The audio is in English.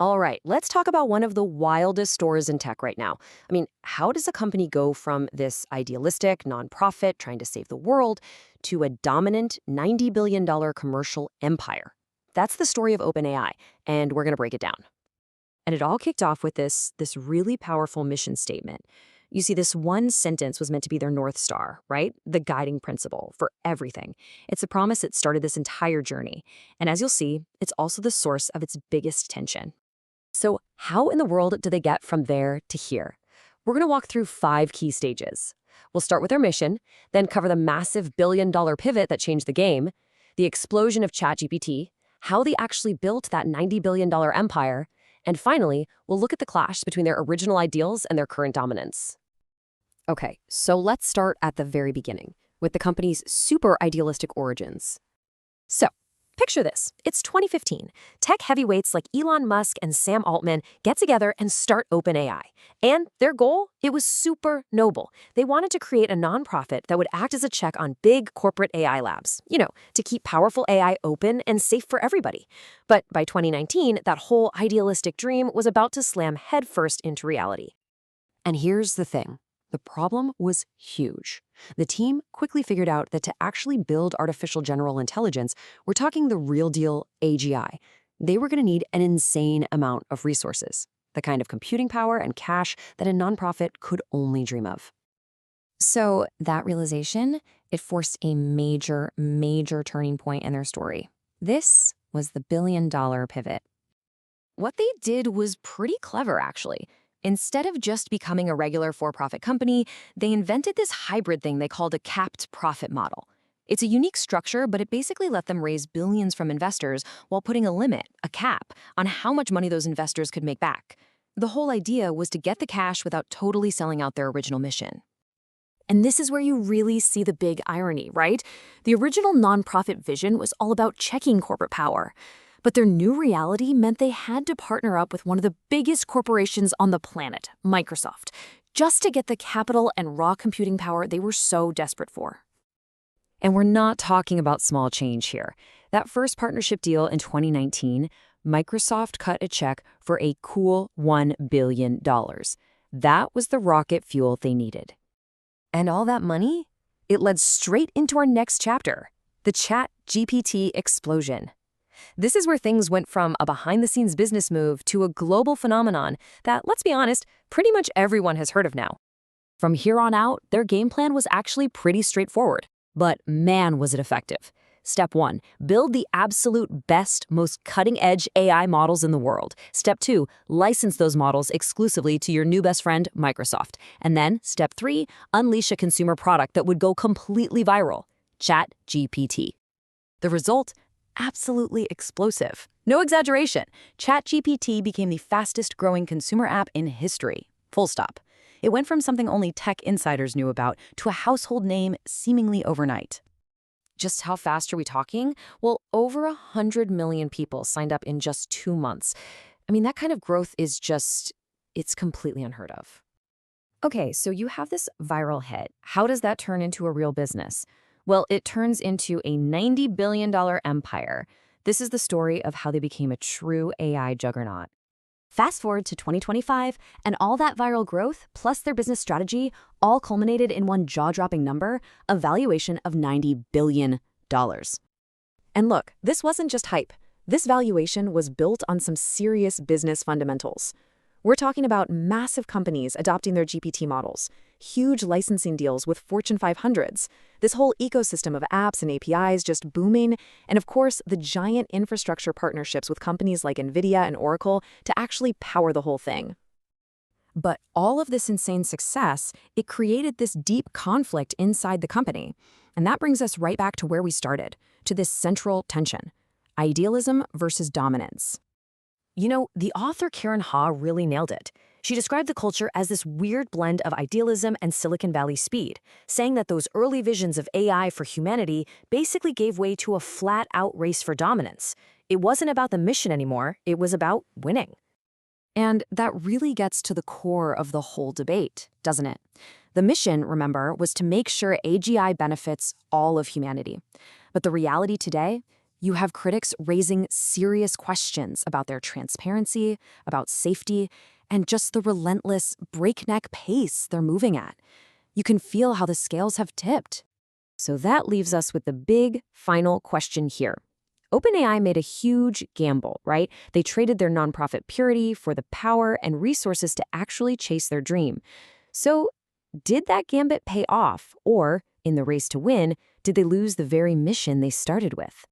All right, let's talk about one of the wildest stories in tech right now. How does a company go from this idealistic nonprofit trying to save the world to a dominant $90 billion commercial empire? That's the story of OpenAI, and we're going to break it down. And it all kicked off with this really powerful mission statement. You see, this one sentence was meant to be their North Star, right? The guiding principle for everything. It's a promise that started this entire journey. And as you'll see, it's also the source of its biggest tension. So how in the world do they get from there to here? We're going to walk through 5 key stages. We'll start with their mission, then cover the massive billion-dollar pivot that changed the game, the explosion of ChatGPT, how they actually built that $90 billion empire, and finally, we'll look at the clash between their original ideals and their current dominance. Okay, so let's start at the very beginning, with the company's super idealistic origins. So, picture this. It's 2015. Tech heavyweights like Elon Musk and Sam Altman get together and start OpenAI. And their goal? It was super noble. They wanted to create a nonprofit that would act as a check on big corporate AI labs, to keep powerful AI open and safe for everybody. But by 2019, that whole idealistic dream was about to slam headfirst into reality. And here's the thing. The problem was huge. The team quickly figured out that to actually build artificial general intelligence, we're talking the real deal AGI. They were going to need an insane amount of resources, the kind of computing power and cash that a nonprofit could only dream of. So that realization, it forced a major turning point in their story. This was the billion-dollar pivot. What they did was pretty clever, actually. Instead of just becoming a regular for-profit company, they invented this hybrid thing they called a capped profit model. It's a unique structure, but it basically let them raise billions from investors while putting a limit, a cap, on how much money those investors could make back. The whole idea was to get the cash without totally selling out their original mission. And this is where you really see the big irony, right? The original nonprofit vision was all about checking corporate power. But their new reality meant they had to partner up with one of the biggest corporations on the planet, Microsoft, just to get the capital and raw computing power they were so desperate for. And we're not talking about small change here. That first partnership deal in 2019, Microsoft cut a check for a cool $1 billion. That was the rocket fuel they needed. And all that money? It led straight into our next chapter, the ChatGPT explosion. This is where things went from a behind-the-scenes business move to a global phenomenon that, let's be honest, pretty much everyone has heard of now. From here on out, their game plan was actually pretty straightforward. But man, was it effective. Step 1, build the absolute best, most cutting-edge AI models in the world. Step 2, license those models exclusively to your new best friend, Microsoft. And then, Step 3, unleash a consumer product that would go completely viral, ChatGPT. The result? Absolutely explosive. No exaggeration. ChatGPT became the fastest-growing consumer app in history. Full stop. It went from something only tech insiders knew about to a household name seemingly overnight. Just how fast are we talking? Well, over 100 million people signed up in just 2 months. That kind of growth is it's completely unheard of. Okay, so you have this viral hit. How does that turn into a real business? Well, it turns into a $90 billion empire. This is the story of how they became a true AI juggernaut. Fast forward to 2025, and all that viral growth, plus their business strategy, all culminated in one jaw-dropping number, a valuation of $90 billion. And look, this wasn't just hype. This valuation was built on some serious business fundamentals. We're talking about massive companies adopting their GPT models, huge licensing deals with Fortune 500s, this whole ecosystem of apps and APIs just booming, and of course, the giant infrastructure partnerships with companies like NVIDIA and Oracle to actually power the whole thing. But all of this insane success, it created this deep conflict inside the company. And that brings us right back to where we started, to this central tension: idealism versus dominance. The author Karen Ha really nailed it. She described the culture as this weird blend of idealism and Silicon Valley speed, saying that those early visions of AI for humanity basically gave way to a flat-out race for dominance. It wasn't about the mission anymore, it was about winning. And that really gets to the core of the whole debate, doesn't it? The mission, remember, was to make sure AGI benefits all of humanity. But the reality today? You have critics raising serious questions about their transparency, about safety, and just the relentless, breakneck pace they're moving at. You can feel how the scales have tipped. So that leaves us with the big final question here. OpenAI made a huge gamble, right? They traded their nonprofit purity for the power and resources to actually chase their dream. So, did that gambit pay off? Or, in the race to win, did they lose the very mission they started with?